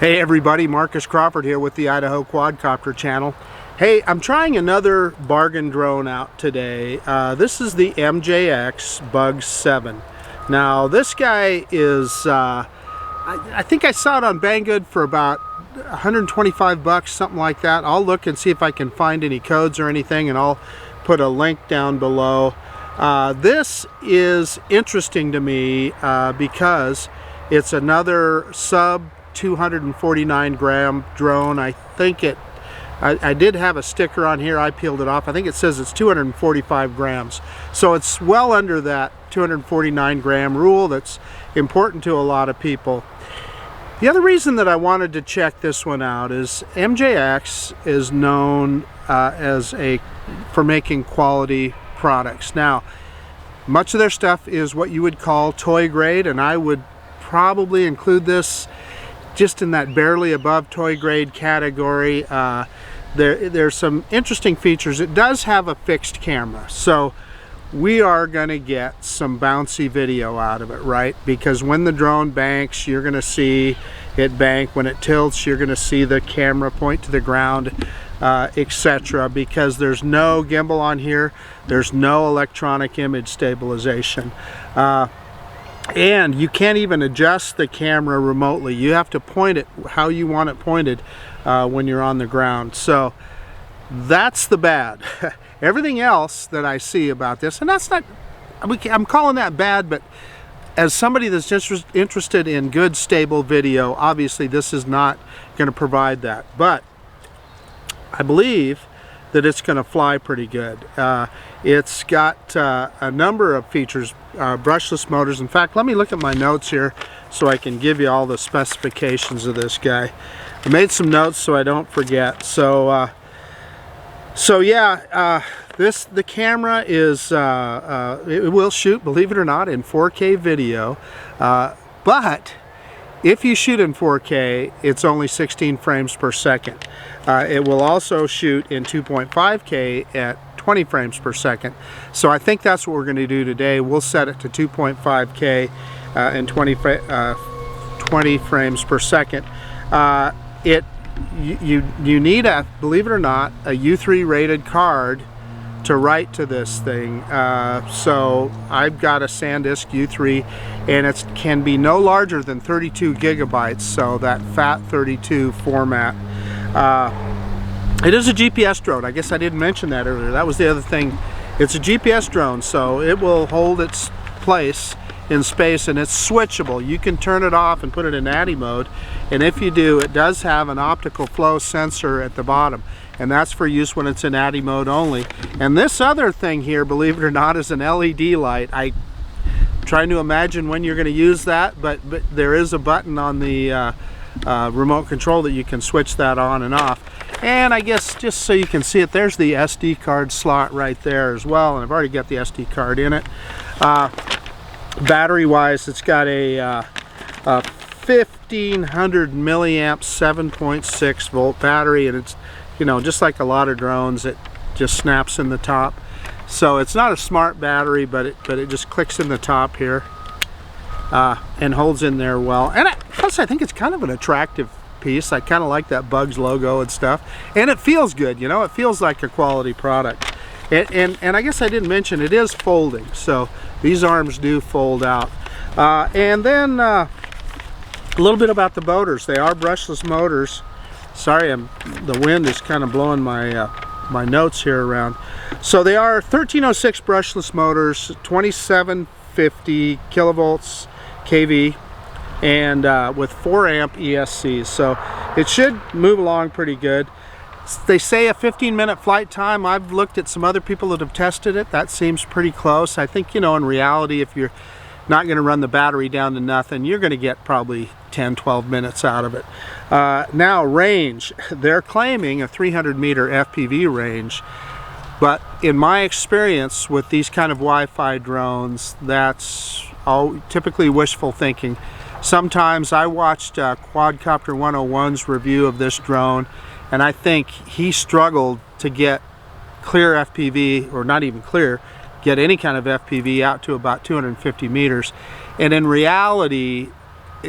Hey everybody, Marcus Crawford here with the Idaho Quadcopter channel. Hey, I'm trying another bargain drone out today. This is the MJX Bugs 7. Now this guy is, I think I saw it on Banggood for about 125 bucks, something like that. I'll look and see if I can find any codes or anything, and I'll put a link down below. This is interesting to me because it's another sub 249 gram drone. I think I did have a sticker on here. I peeled it off. I think it says it's 245 grams. So it's well under that 249 gram rule that's important to a lot of people. The other reason that I wanted to check this one out is MJX is known for making quality products. Now, much of their stuff is what you would call toy grade, and I would probably include this just in that barely above toy grade category. There's some interesting features. It does have a fixed camera, so we are going to get some bouncy video out of it, right? Because when the drone banks, you're going to see it bank. When it tilts, you're going to see the camera point to the ground, etc. Because there's no gimbal on here, there's no electronic image stabilization. And you can't even adjust the camera remotely. You have to point it how you want it pointed when you're on the ground. So that's the bad. Everything else that I see about this, and that's not, I'm calling that bad, but as somebody that's just interested in good stable video, obviously this is not going to provide that. But I believe that it's going to fly pretty good. It's got a number of features, brushless motors. In fact, let me look at my notes here so I can give you all the specifications of this guy. I made some notes so I don't forget. So yeah, the camera is it will shoot, believe it or not, in 4K video, but if you shoot in 4K, it's only 16 frames per second. It will also shoot in 2.5K at 20 frames per second. So I think that's what we're going to do today. We'll set it to 2.5K and 20 frames per second. You need a, believe it or not, a U3 rated card to write to this thing. So I've got a SanDisk U3, and it can be no larger than 32 gigabytes, so that FAT32 format. It is a GPS drone. I guess I didn't mention that earlier. That was the other thing. It's a GPS drone, so it will hold its place in space, and it's switchable. You can turn it off and put it in ATTI mode, and if you do, it does have an optical flow sensor at the bottom, and that's for use when it's in ATTI mode only. And this other thing here, believe it or not, is an LED light. I'm trying to imagine when you're going to use that, but there is a button on the remote control that you can switch that on and off. And I guess just so you can see it, there's the SD card slot right there as well, and I've already got the SD card in it. Battery wise, it's got a 1500 milliamp 7.6 volt battery, and it's, you know, just like a lot of drones, it just snaps in the top. So it's not a smart battery, but it just clicks in the top here and holds in there well. And plus I think it's kind of an attractive piece. I kind of like that Bugs logo and stuff, and it feels good, you know, it feels like a quality product. And I guess I didn't mention it is folding, so these arms do fold out. And then a little bit about the motors. They are brushless motors. Sorry, the wind is kind of blowing my my notes here around. So they are 1306 brushless motors, 2750 kilovolts kV, and with 4 amp ESCs. So it should move along pretty good. They say a 15-minute flight time. I've looked at some other people that have tested it. That seems pretty close. I think, you know, in reality, if you're not going to run the battery down to nothing, you're going to get probably 10-12 minutes out of it. Now, range. They're claiming a 300-meter FPV range, but in my experience with these kind of Wi-Fi drones, that's typically wishful thinking. Sometimes I watched Quadcopter 101's review of this drone, and I think he struggled to get clear FPV, or not even clear, get any kind of FPV out to about 250 meters. And in reality,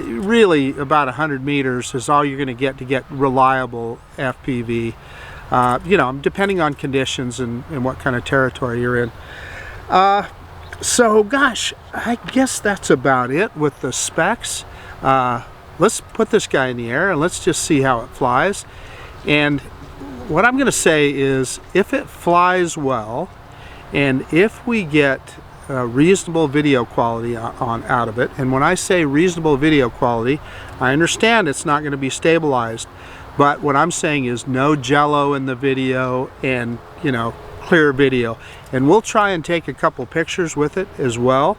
really about 100 meters is all you're going to get reliable FPV. You know, depending on conditions and what kind of territory you're in. So gosh, I guess that's about it with the specs. Let's put this guy in the air and let's just see how it flies. And what I'm going to say is, if it flies well and if we get reasonable video quality out of it, and when I say reasonable video quality, I understand it's not going to be stabilized, but what I'm saying is no jello in the video, and you know, clear video. And we'll try and take a couple pictures with it as well,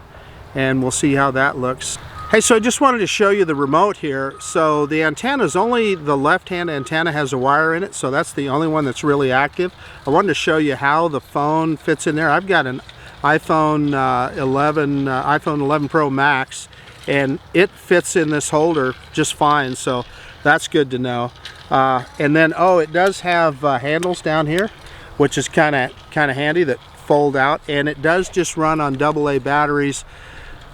and we'll see how that looks. Hey, so I just wanted to show you the remote here. So the antenna is only, the left-hand antenna has a wire in it, so that's the only one that's really active. I wanted to show you how the phone fits in there. I've got an iPhone 11 Pro Max, and it fits in this holder just fine, so that's good to know. And then, oh, it does have handles down here, which is kind of handy, that fold out, and it does just run on AA batteries,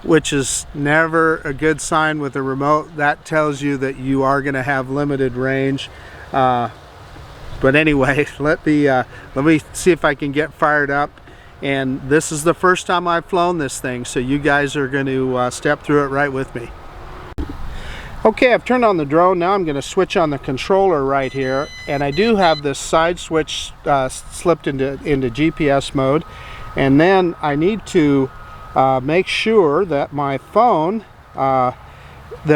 which is never a good sign with a remote. That tells you that you are going to have limited range. But anyway, let me see if I can get fired up. And this is the first time I've flown this thing, so you guys are going to step through it right with me. Okay, I've turned on the drone. Now I'm going to switch on the controller right here, and I do have this side switch slipped into GPS mode. And then I need to make sure that my phone, that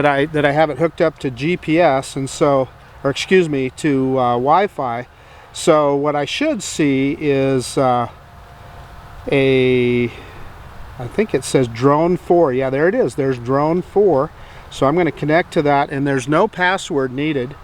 I have it hooked up to GPS, and so, or excuse me, to Wi-Fi. So what I should see is I think it says drone 4. Yeah, there it is. There's drone 4. So I'm going to connect to that, and there's no password needed.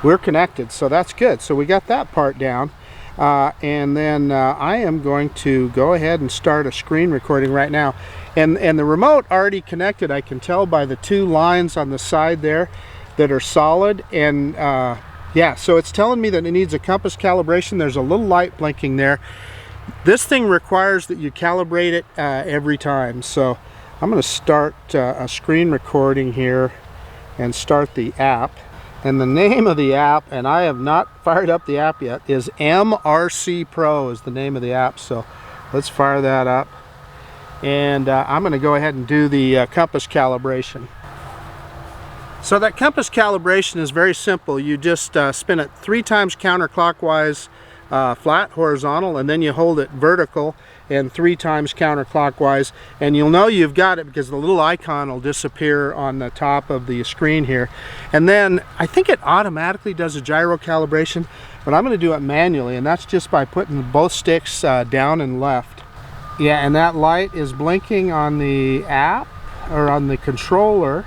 We're connected, so that's good. So we got that part down. And then I am going to go ahead and start a screen recording right now. And the remote already connected, I can tell by the 2 lines on the side there that are solid. And yeah, so it's telling me that it needs a compass calibration. There's a little light blinking there. This thing requires that you calibrate it every time. So I'm going to start a screen recording here and start the app. And the name of the app, and I have not fired up the app yet, is MRC Pro is the name of the app. So let's fire that up. And I'm going to go ahead and do the compass calibration. So that compass calibration is very simple. You just spin it 3 times counterclockwise, flat, horizontal, and then you hold it vertical and 3 times counterclockwise, and you'll know you've got it because the little icon will disappear on the top of the screen here. And then I think it automatically does a gyro calibration, but I'm going to do it manually, and that's just by putting both sticks down and left. Yeah, and that light is blinking on the app, or on the controller,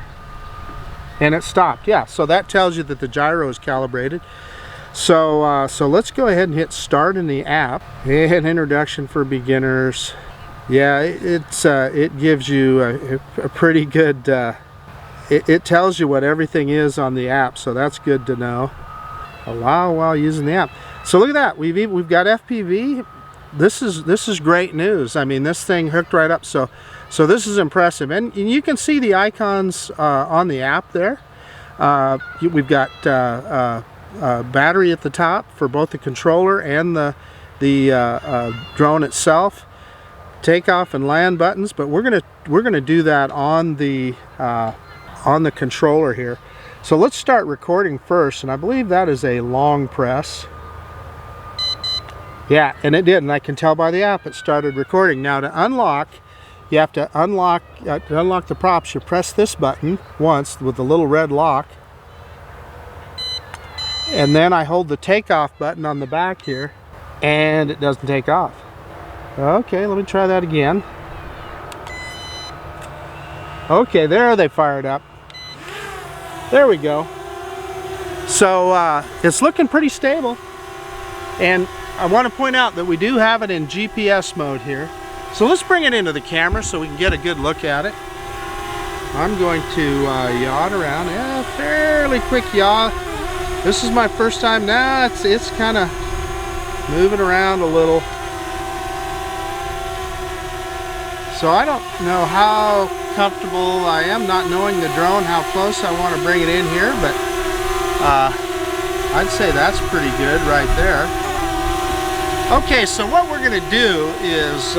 and it stopped. Yeah, so that tells you that the gyro is calibrated. So so let's go ahead and hit start in the app. And introduction for beginners. Yeah, it gives you a pretty good, it tells you what everything is on the app, so that's good to know. Allow while using the app. So look at that, we've got FPV. This is great news. I mean, this thing hooked right up, so this is impressive. And you can see the icons on the app there. We've got battery at the top for both the controller and the drone itself, takeoff and land buttons, but we're gonna do that on the controller here. So let's start recording first, and I believe that is a long press. Yeah, and it did, and I can tell by the app it started recording. Now to unlock, you have to unlock the props. You press this button once with the little red lock, and then I hold the takeoff button on the back here, and it doesn't take off. Okay, let me try that again. Okay, there they fired up. There we go. So it's looking pretty stable, and I want to point out that we do have it in GPS mode here. So let's bring it into the camera so we can get a good look at it. I'm going to yaw it around. Yeah, fairly quick yaw. This is my first time now. It's kind of moving around a little. So I don't know how comfortable I am not knowing the drone, how close I want to bring it in here, but I'd say that's pretty good right there. Okay, so what we're going to do is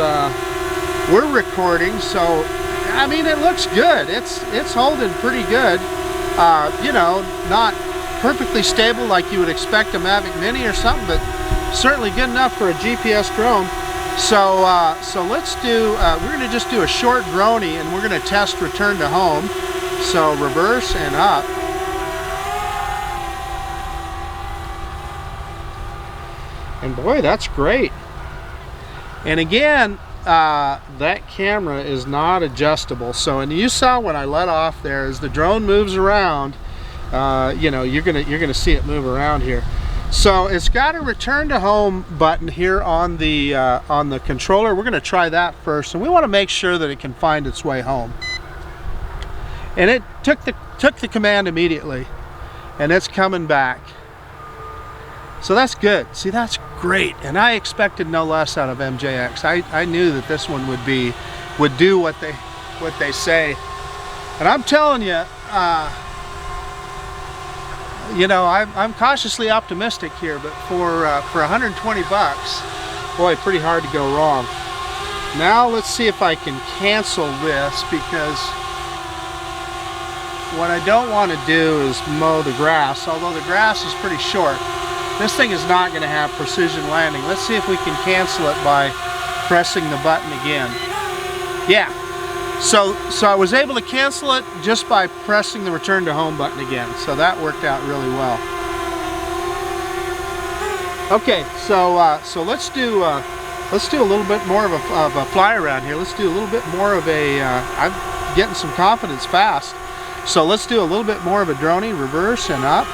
we're recording, so I mean it looks good. It's holding pretty good. You know, not perfectly stable like you would expect a Mavic Mini or something, but certainly good enough for a GPS drone. So let's do, we're going to just do a short droney, and we're going to test return to home. So reverse and up. And boy, that's great. And again, that camera is not adjustable. So, and you saw when I let off there, as the drone moves around, you know, you're gonna see it move around here. So it's got a return to home button here on the controller. We're going to try that first, and we want to make sure that it can find its way home. And it took the command immediately, and it's coming back. So that's good. See, that's great, and I expected no less out of MJX. I knew that this one would do what they say, and I'm telling you. You know, I'm cautiously optimistic here, but for 120 bucks, boy, pretty hard to go wrong. Now let's see if I can cancel this, because what I don't want to do is mow the grass, although the grass is pretty short. This thing is not going to have precision landing. Let's see if we can cancel it by pressing the button again. Yeah. So I was able to cancel it just by pressing the return to home button again. So that worked out really well. Okay, so let's do a little bit more of a fly around here. Let's do a little bit more of a. I'm getting some confidence fast. So let's do a little bit more of a droney, reverse and up.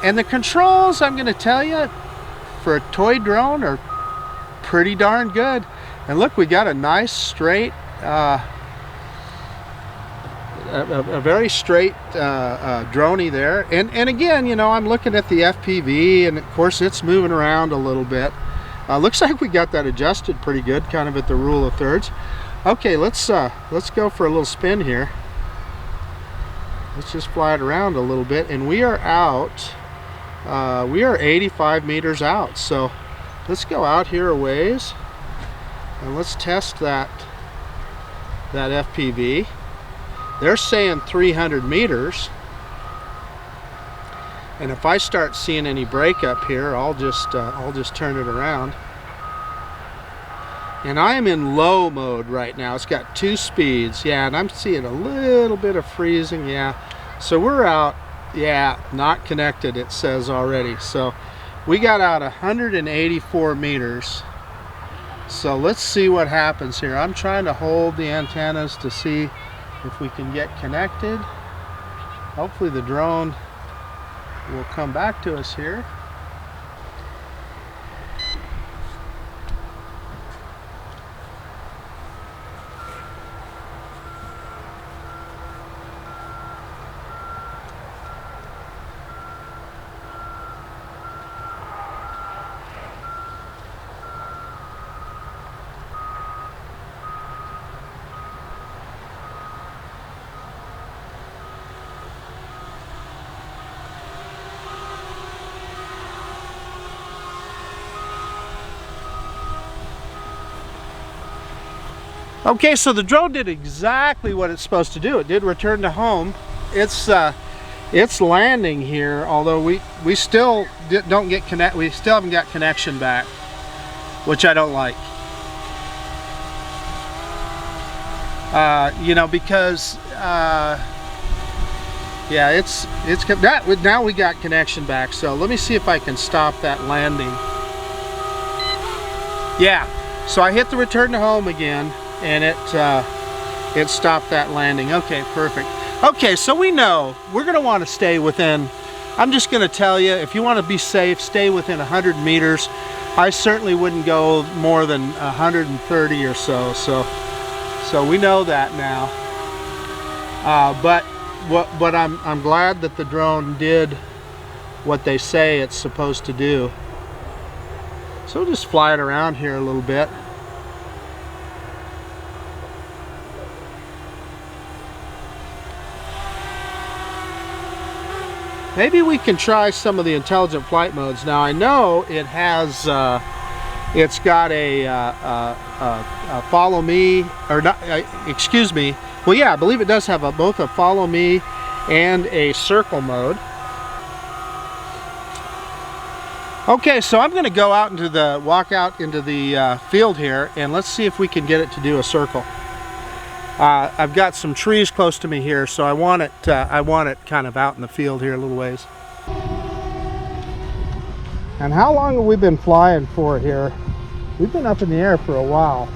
And the controls, I'm going to tell you, for a toy drone are pretty darn good. And look, we got a nice straight, a very straight droney there. And again, you know, I'm looking at the FPV, and of course it's moving around a little bit. Looks like we got that adjusted pretty good, kind of at the rule of thirds. Okay, let's go for a little spin here. Let's just fly it around a little bit, and we are out. We are 85 meters out, so let's go out here a ways. And let's test that FPV. They're saying 300 meters. And if I start seeing any breakup here, I'll just turn it around. And I am in low mode right now. It's got 2 speeds. Yeah, and I'm seeing a little bit of freezing. Yeah. So we're out. Yeah, not connected, it says already. So we got out 184 meters. So let's see what happens here. I'm trying to hold the antennas to see if we can get connected. Hopefully the drone will come back to us here. Okay, so the drone did exactly what it's supposed to do. It did return to home. It's landing here, although we still don't get connect. We still haven't got connection back, which I don't like. You know, because yeah, now we got connection back. So let me see if I can stop that landing. Yeah, so I hit the return to home again, and it stopped that landing. Okay, perfect. Okay, so we know we're going to want to stay within, I'm just going to tell you, if you want to be safe, stay within 100 meters. I certainly wouldn't go more than 130 or so. So we know that now. But I'm glad that the drone did what they say it's supposed to do. So we'll just fly it around here a little bit. maybe we can try some of the intelligent flight modes. Now I know it has, it's got a follow me, or not, excuse me. Well, yeah, I believe it does have both a follow me and a circle mode. Okay, so I'm going to go out into walk out into the field here, and let's see if we can get it to do a circle. I've got some trees close to me here, so I want it kind of out in the field here a little ways. And how long have we been flying for here? We've been up in the air for a while.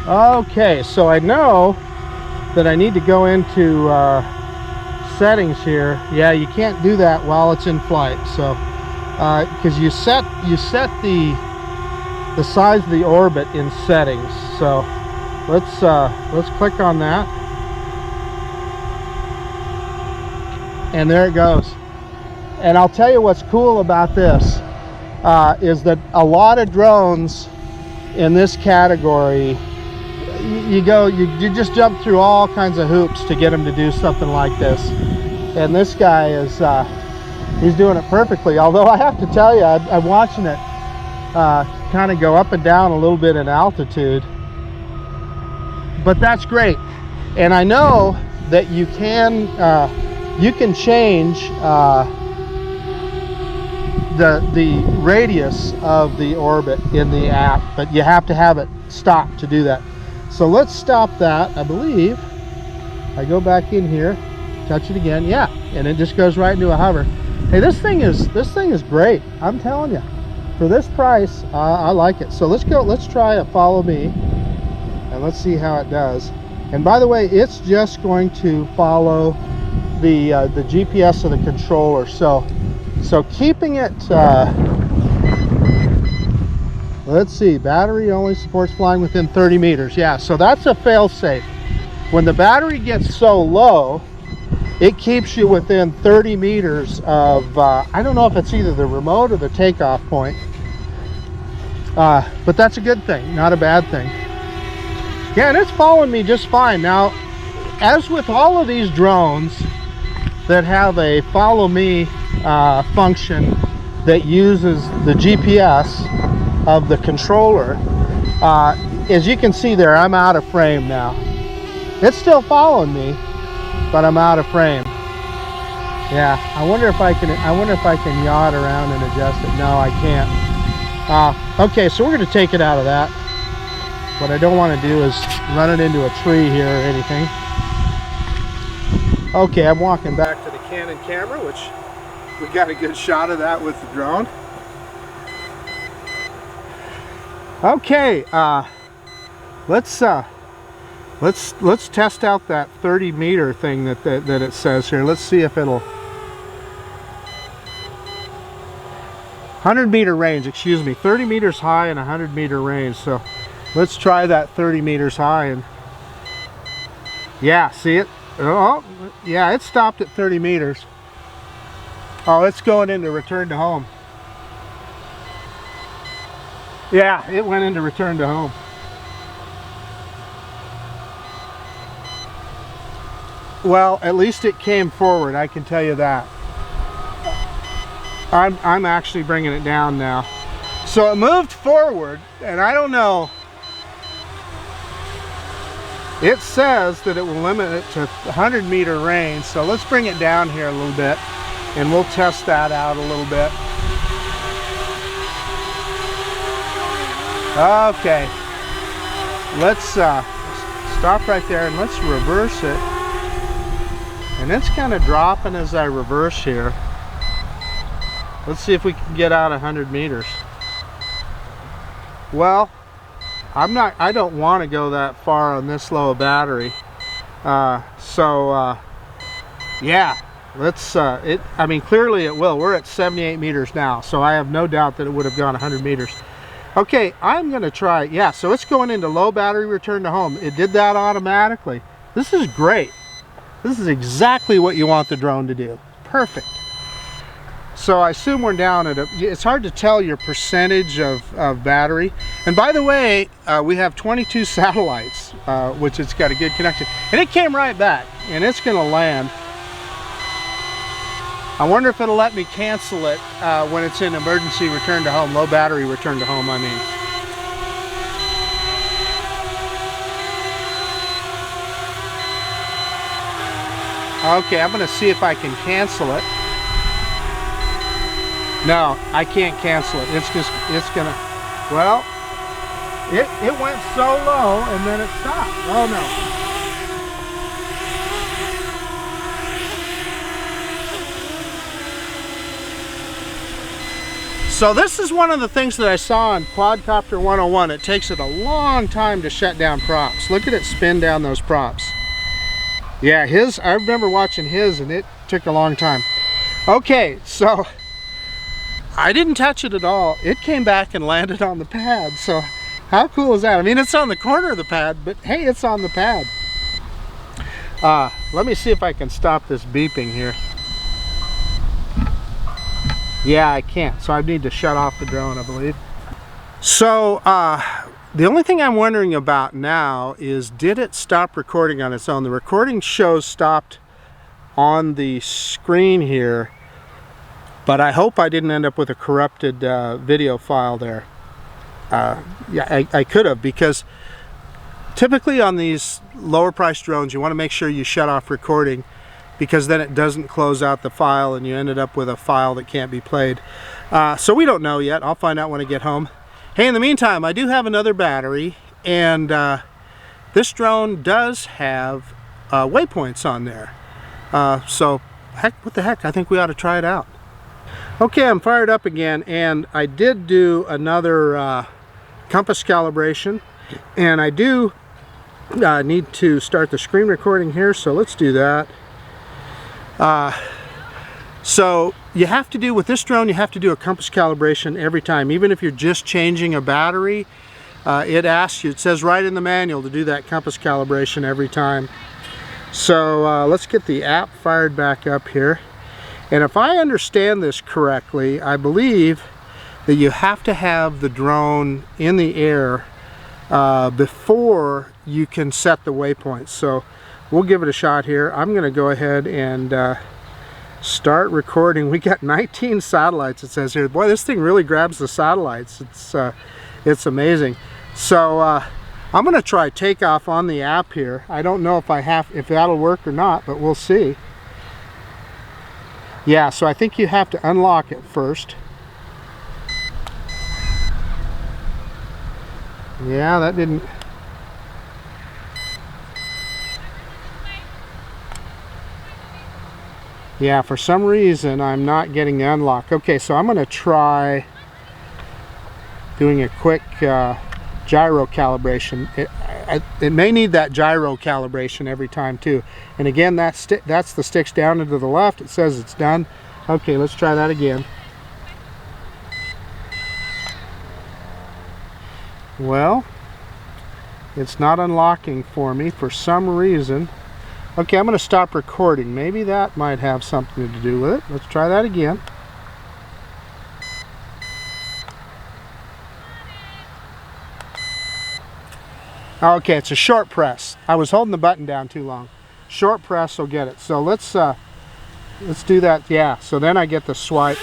Okay, so I know that I need to go into settings here. Yeah, you can't do that while it's in flight. So, because you set the size of the orbit in settings. So, let's click on that, and there it goes. And I'll tell you what's cool about this is that a lot of drones in this category, you just jump through all kinds of hoops to get them to do something like this, and this guy is he's doing it perfectly. Although I have to tell you, I'm watching it kind of go up and down a little bit in altitude, but that's great. And I know that you can change the radius of the orbit in the app, but you have to have it stop to do that. So let's stop that. I believe I go back in here, touch it again, yeah, and it just goes right into a hover. Hey, this thing is great. I'm telling you, for this price, I like it. So let's try a follow me, and let's see how it does. And by the way, it's just going to follow the GPS of the controller. So keeping it. Let's see, battery only supports flying within 30 meters. Yeah, so that's a fail-safe. When the battery gets so low, it keeps you within 30 meters of, I don't know if it's either the remote or the takeoff point. But that's a good thing, not a bad thing. Yeah, and it's following me just fine. Now, as with all of these drones that have a follow me function that uses the GPS of the controller, as you can see there, I'm out of frame now. It's still following me, but I'm out of frame. Yeah, I wonder if I can yaw it around and adjust it. No, I can't. Okay, so we're going to take it out of that. What I don't want to do is run it into a tree here or anything. Okay, I'm walking back to the Canon camera, which we got a good shot of that with the drone. Okay, let's test out that 30 meter thing that it says here. Let's see if it'll 100 meter range, excuse me, 30 meters high and 100 meter range. So let's try that 30 meters high, and yeah, see it? Oh, yeah, it stopped at 30 meters. Oh, it's going into return to home. Yeah, it went into return to home. Well, at least it came forward, I can tell you that. I'm actually bringing it down now. So it moved forward, and I don't know. It says that it will limit it to 100 meter range, so let's bring it down here a little bit, and we'll test that out a little bit. Okay, let's stop right there and let's reverse it. And it's kind of dropping as I reverse here. Let's see if we can get out 100 meters. Well, I don't want to go that far on this low a battery. Yeah, let's, I mean, clearly it will. We're at 78 meters now, so I have no doubt that it would have gone 100 meters. Okay, I'm going to try, yeah, so it's going into low battery return to home. It did that automatically. This is great. This is exactly what you want the drone to do. Perfect. So I assume we're down at it's hard to tell your percentage of battery. And by the way, we have 22 satellites, which it's got a good connection. And it came right back, and it's gonna land. I wonder if it'll let me cancel it when it's in emergency return to home, low battery return to home, I mean. Okay, I'm gonna see if I can cancel it. No, I can't cancel it. It's gonna, well, it went so low and then it stopped. Oh no. So this is one of the things that I saw on Quadcopter 101. It takes it a long time to shut down props. Look at it spin down those props. Yeah, I remember watching his and it took a long time. Okay, so I didn't touch it at all. It came back and landed on the pad. So how cool is that? I mean, it's on the corner of the pad, but hey, it's on the pad. Let me see if I can stop this beeping here. Yeah, I can't. So I need to shut off the drone, I believe. So the only thing I'm wondering about now is, did it stop recording on its own? The recording shows stopped on the screen here, but I hope I didn't end up with a corrupted video file there. Yeah, I could have, because typically on these lower priced drones you want to make sure you shut off recording, because then it doesn't close out the file and you ended up with a file that can't be played. So we don't know yet. I'll find out when I get home. Hey, in the meantime, I do have another battery, and this drone does have waypoints on there. So heck, what the heck, I think we ought to try it out. Okay, I'm fired up again, and I did do another compass calibration, and I do need to start the screen recording here, so let's do that. So you have to do, with this drone, you have to do a compass calibration every time, even if you're just changing a battery. It asks you, it says right in the manual, to do that compass calibration every time. So let's get the app fired back up here. And if I understand this correctly, I believe that you have to have the drone in the air before you can set the waypoints. So we'll give it a shot here. I'm going to go ahead and start recording. We got 19 satellites, it says here. Boy, this thing really grabs the satellites. It's amazing. So I'm going to try takeoff on the app here. I don't know if that'll work or not, but we'll see. Yeah, so I think you have to unlock it first. Yeah, that didn't. Yeah, for some reason I'm not getting the unlock. Okay, so I'm going to try doing a quick gyro calibration. It may need that gyro calibration every time too. And again, that's the sticks down and to the left. It says it's done. Okay, let's try that again. Well, it's not unlocking for me for some reason. Okay, I'm going to stop recording. Maybe that might have something to do with it. Let's try that again. Okay, it's a short press. I was holding the button down too long. Short press will get it. So let's do that. Yeah, so then I get the swipe.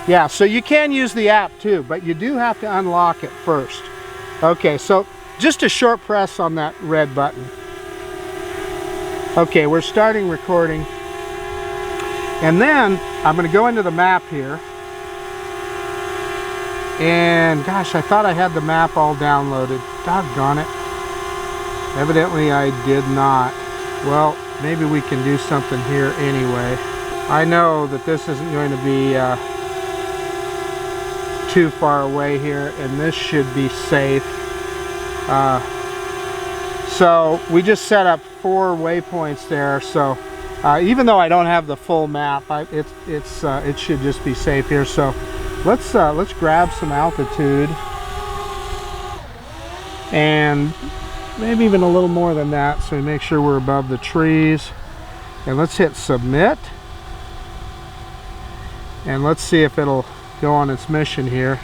Yeah, so you can use the app too, but you do have to unlock it first. Okay, so just a short press on that red button. Okay, we're starting recording. And then I'm going to go into the map here. And gosh, I thought I had the map all downloaded. Doggone it. Evidently I did not. Well, maybe we can do something here anyway. I know that this isn't going to be too far away here, and this should be safe. So we just set up 4 waypoints there, so even though I don't have the full map, it should just be safe here. So let's grab some altitude, and maybe even a little more than that, so we make sure we're above the trees. And let's hit submit. And let's see if it'll go on its mission here.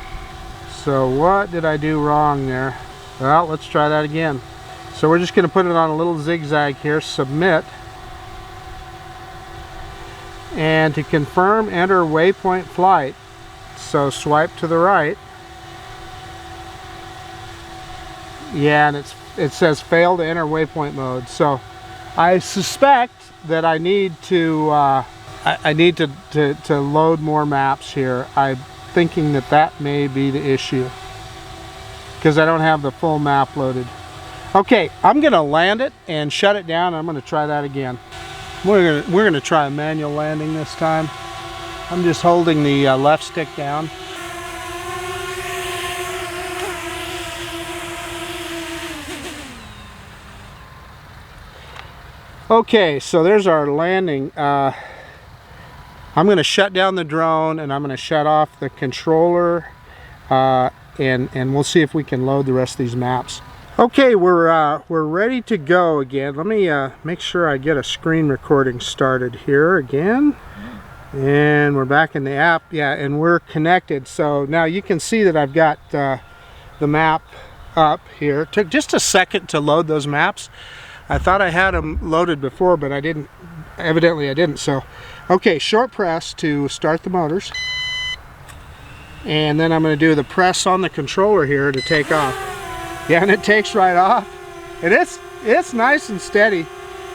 So what did I do wrong there? Well, let's try that again. So we're just going to put it on a little zigzag here, submit. And to confirm, enter waypoint flight. So swipe to the right. Yeah, and it says fail to enter waypoint mode. So I suspect that I need to to load more maps here. I'm thinking that that may be the issue because I don't have the full map loaded. Okay, I'm gonna land it and shut it down. I'm gonna try that again. We're gonna try a manual landing this time. I'm just holding the left stick down. Okay, so there's our landing. I'm going to shut down the drone and I'm going to shut off the controller, and we'll see if we can load the rest of these maps. Okay, we're ready to go again. Let me make sure I get a screen recording started here again. And we're back in the app. Yeah, and we're connected. So now you can see that I've got the map up here. It took just a second to load those maps. I thought I had them loaded before, but I didn't. Evidently I didn't. So, okay, short press to start the motors. And then I'm going to do the press on the controller here to take off. Yeah, and it takes right off. And it's nice and steady.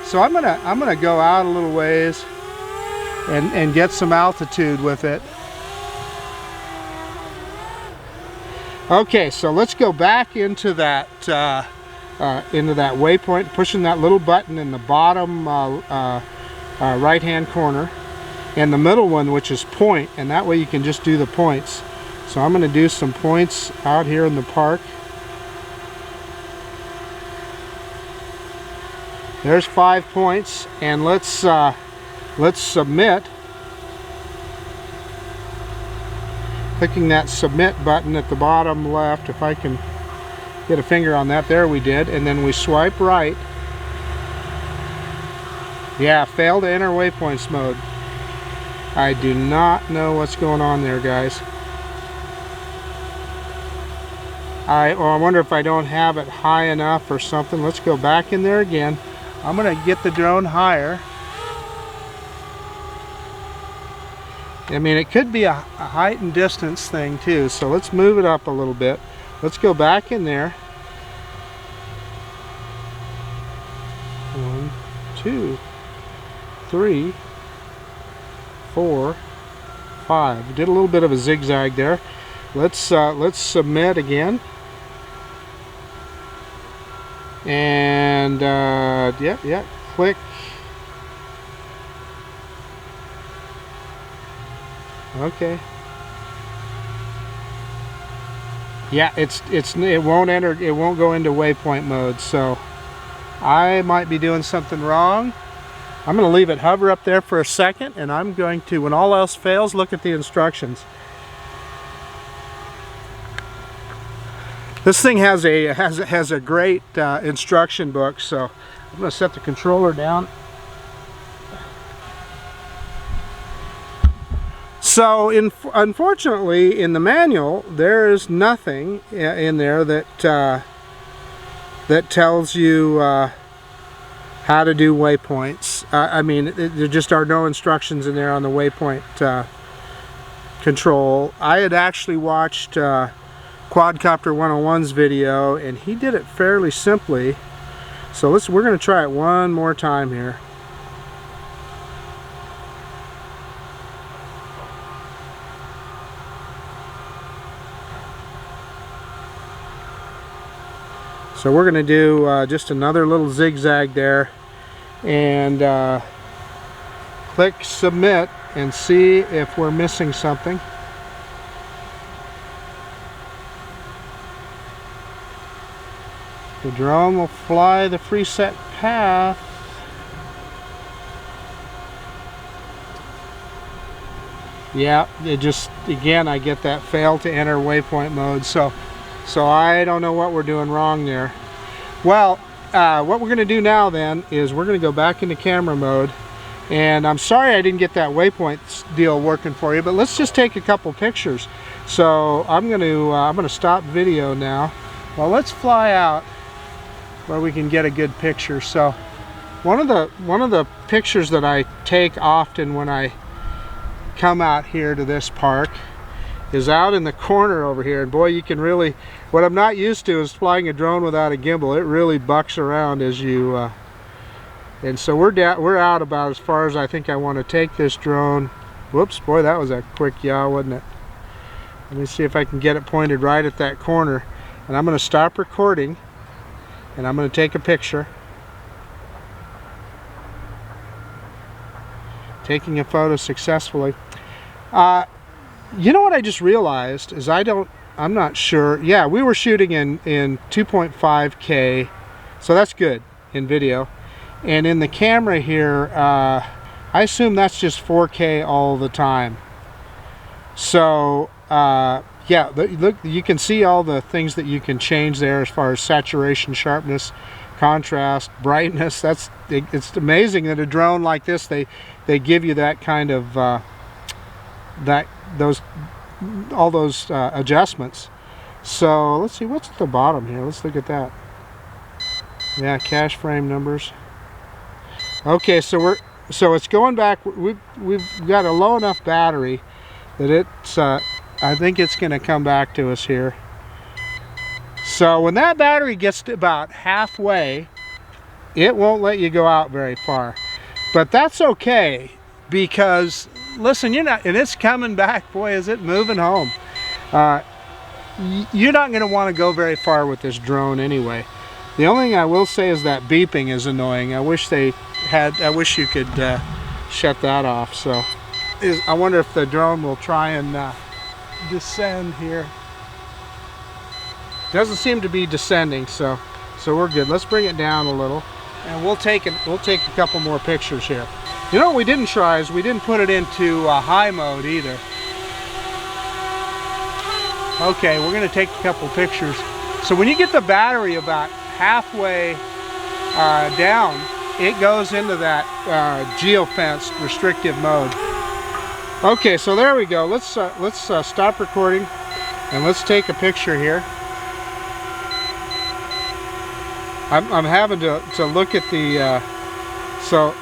So I'm gonna go out a little ways and get some altitude with it. Okay, so let's go back into that waypoint, pushing that little button in the bottom right hand corner, and the middle one, which is point, and that way you can just do the points. So I'm going to do some points out here in the park. There's 5 points, and let's submit. Clicking that submit button at the bottom left, if I can get a finger on that. There we did. And then we swipe right. Yeah, fail to enter waypoints mode. I do not know what's going on there, guys. I wonder if I don't have it high enough or something. Let's go back in there again. I'm going to get the drone higher. I mean, it could be a height and distance thing too, so let's move it up a little bit. Let's go back in there. 1, 2, 3, 4, 5. Did a little bit of a zigzag there. Let's submit again. And yeah, click. Okay. Yeah, it won't enter. It won't go into waypoint mode. So I might be doing something wrong. I'm going to leave it hover up there for a second, and I'm going to, when all else fails, look at the instructions. This thing has a great instruction book, so I'm going to set the controller down. So unfortunately, in the manual, there is nothing in there that tells you how to do waypoints. I mean, there just are no instructions in there on the waypoint control. I had actually watched Quadcopter 101's video, and he did it fairly simply. So we're going to try it one more time here. So we're going to do just another little zigzag there, and click submit and see if we're missing something. The drone will fly the preset path. Yeah, it just, again, I get that fail to enter waypoint mode. So I don't know what we're doing wrong there. Well, what we're going to do now then is we're going to go back into camera mode, And I'm sorry I didn't get that Waypoint deal working for you, but let's just take a couple pictures. So I'm gonna stop video now. Well, let's fly out where we can get a good picture. So one of the pictures that I take often when I come out here to this park is out in the corner over here, and boy, you can really, what I'm not used to is flying a drone without a gimbal. It really bucks around as you and so we're out about as far as I think I want to take this drone. Whoops, boy, that was a quick yaw, wasn't it? Let me see if I can get it pointed right at that corner, and I'm going to stop recording and I'm going to take a picture. Taking a photo successfully. You know what I just realized is I'm not sure. Yeah, we were shooting in 2.5K, so that's good in video. And in the camera here, I assume that's just 4K all the time. So yeah, look, you can see all the things that you can change there as far as saturation, sharpness, contrast, brightness. It's amazing that a drone like this, they give you that kind of all those adjustments. So let's see what's at the bottom here. Let's look at that. Yeah, cache frame numbers. Okay, so it's going back. We've got a low enough battery that it's I think it's going to come back to us here. So when that battery gets to about halfway, it won't let you go out very far. But that's okay, because listen, and it's coming back. Boy, is it moving home. You're not going to want to go very far with this drone anyway. The only thing I will say is that beeping is annoying. I wish you could shut that off. So I wonder if the drone will try and descend here. Doesn't seem to be descending, so we're good. Let's bring it down a little, and we'll take a couple more pictures here. You know what we didn't try is we didn't put it into high mode either. Okay, we're going to take a couple pictures. So when you get the battery about halfway down, it goes into that geofenced restrictive mode. Okay, so there we go. Let's stop recording and let's take a picture here. I'm having to look at the so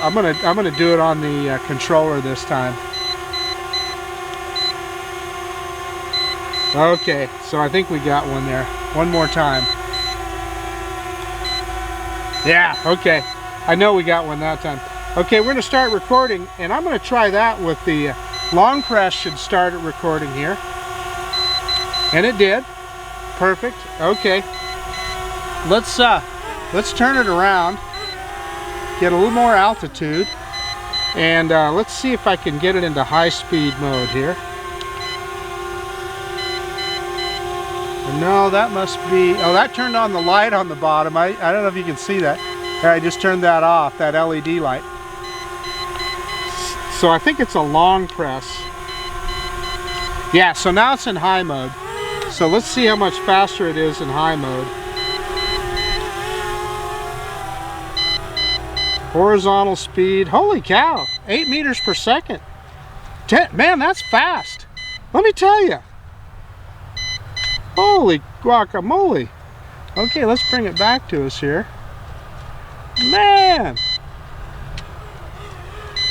I'm gonna do it on the controller this time. Okay, so I think we got one there. One more time. Yeah, okay. I know we got one that time. Okay, we're gonna start recording, and I'm gonna try that with the long press. Should start it recording here, and it did. Perfect. Okay. Let's turn it around, get a little more altitude, and let's see if I can get it into high-speed mode here. No, that must be, oh, that turned on the light on the bottom. I don't know if you can see that. There, I just turned that off, that LED light. So I think it's a long press. Yeah, so now it's in high mode. So let's see how much faster it is in high mode. Horizontal speed, holy cow, 8 meters per second. Man, that's fast. Let me tell you. Holy guacamole. Okay, let's bring it back to us here. Man.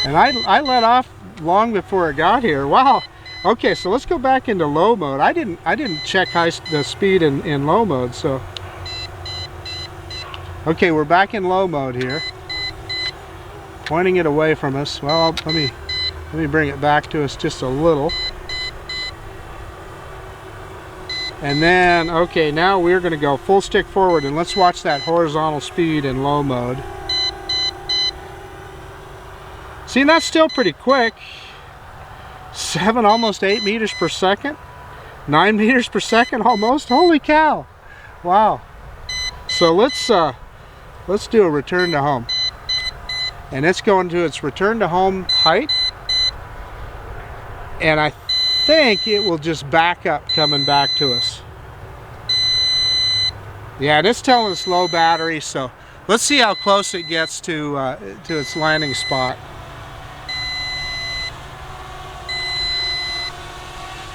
And I let off long before it got here. Wow. Okay, so let's go back into low mode. I didn't check the speed in low mode, so. Okay, we're back in low mode here. Pointing it away from us. Well, let me bring it back to us just a little. And then, okay, now we're going to go full stick forward, and let's watch that horizontal speed in low mode. See, that's still pretty quick. 7, almost 8 meters per second. 9 meters per second almost. Holy cow. Wow. So let's do a return to home. And it's going to its return to home height. And I think it will just back up coming back to us. Yeah, and it's telling us low battery, so Let's see how close it gets to its landing spot.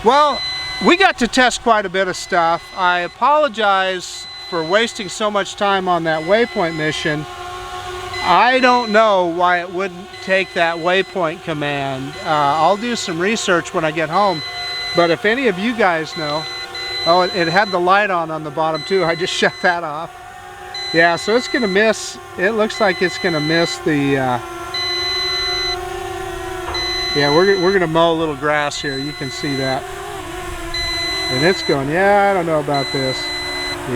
Well, we got to test quite a bit of stuff. I apologize for wasting so much time on that Waypoint mission. I don't know why it wouldn't take that Waypoint command. I'll do some research when I get home, but if any of you guys know. Oh, it had the light on the bottom too. I just shut that off. Yeah, so it's gonna miss, it looks like it's gonna miss the, yeah, we're gonna mow a little grass here, you can see that. And it's going, yeah, I don't know about this.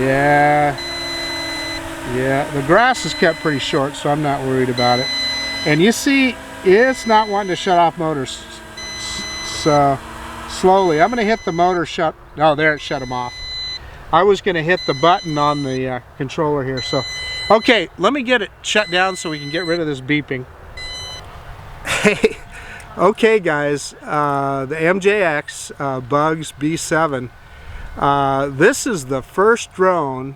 Yeah, the grass is kept pretty short, so I'm not worried about it. And you see, it's not wanting to shut off motors. So, slowly, I'm gonna hit the motor shut, oh, there it shut them off. I was gonna hit the button on the controller here, so. Okay, let me get it shut down so we can get rid of this beeping. Hey, okay guys, the MJX Bugs B7. This is the first drone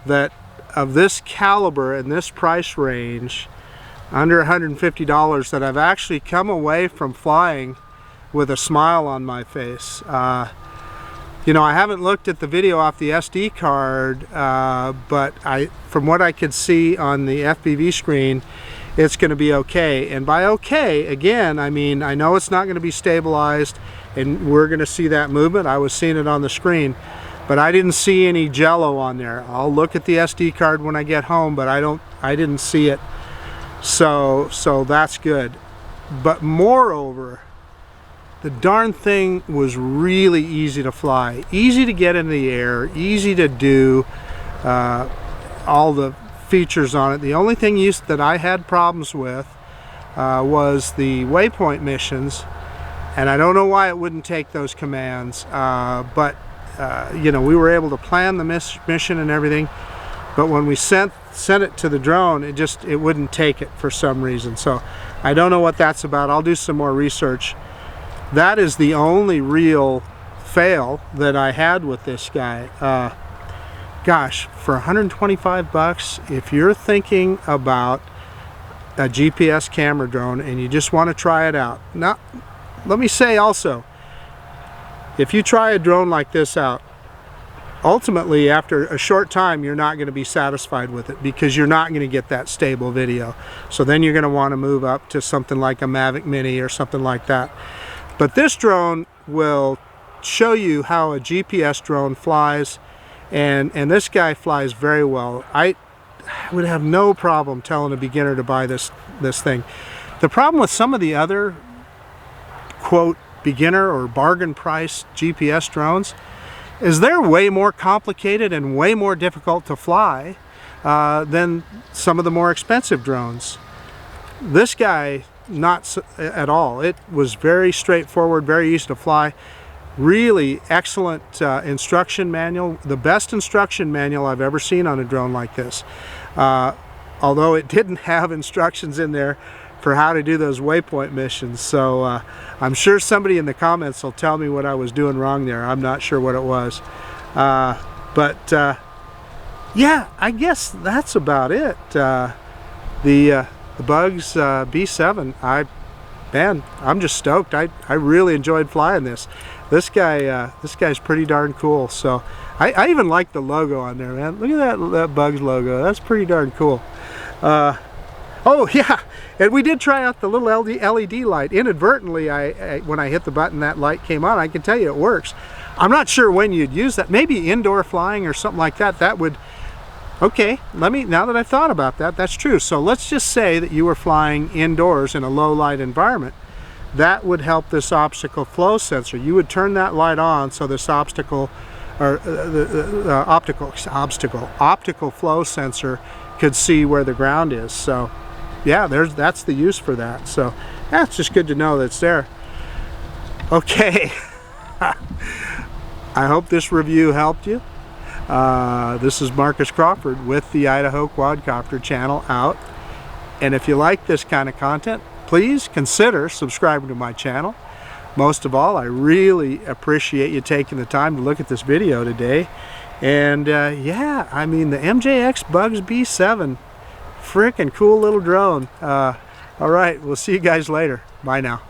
that of this caliber and this price range, under $150, that I've actually come away from flying with a smile on my face. You know, I haven't looked at the video off the SD card, but from what I could see on the FPV screen, it's going to be okay. And by okay, again, I mean, I know it's not going to be stabilized, and we're going to see that movement. I was seeing it on the screen, but I didn't see any jello on there. I'll look at the SD card when I get home, but I didn't see it. So that's good. But moreover, the darn thing was really easy to fly, easy to get in the air, easy to do all the features on it. The only thing that I had problems with was the Waypoint missions, and I don't know why it wouldn't take those commands, but you know, we were able to plan the mission and everything, but when we sent it to the drone, it wouldn't take it for some reason. So I don't know what that's about. I'll do some more research. That is the only real fail that I had with this guy. Gosh, for 125 bucks, if you're thinking about a GPS camera drone and you just want to try it out. Now, let me say also, if you try a drone like this out, ultimately after a short time you're not going to be satisfied with it, because you're not going to get that stable video. So then you're going to want to move up to something like a Mavic Mini or something like that. But this drone will show you how a GPS drone flies, and this guy flies very well. I would have no problem telling a beginner to buy this thing. The problem with some of the other quote beginner or bargain price GPS drones is they're way more complicated and way more difficult to fly than some of the more expensive drones. This guy, not at all. It was very straightforward, very easy to fly. Really excellent instruction manual, the best instruction manual I've ever seen on a drone like this. Although it didn't have instructions in there for how to do those Waypoint missions, so I'm sure somebody in the comments will tell me what I was doing wrong there. I'm not sure what it was, but yeah, I guess that's about it. The Bugs B7, man, I'm just stoked. I really enjoyed flying this. This guy's pretty darn cool. So I even like the logo on there, man. Look at that Bugs logo. That's pretty darn cool. Oh yeah, and we did try out the little LED light. Inadvertently, when I hit the button, that light came on. I can tell you it works. I'm not sure when you'd use that. Maybe indoor flying or something like that. That would. Okay, now that I've thought about that, that's true. So let's just say that you were flying indoors in a low light environment. That would help this optical flow sensor. You would turn that light on so this optical flow sensor could see where the ground is. So yeah, that's the use for that. So yeah, it's just good to know that it's there. Okay, I hope this review helped you. This is Marcus Crawford with the Idaho Quadcopter channel out. And if you like this kind of content, please consider subscribing to my channel. Most of all, I really appreciate you taking the time to look at this video today. And yeah, I mean, the MJX Bugs B7, Freaking cool little drone. All right, we'll see you guys later. Bye now.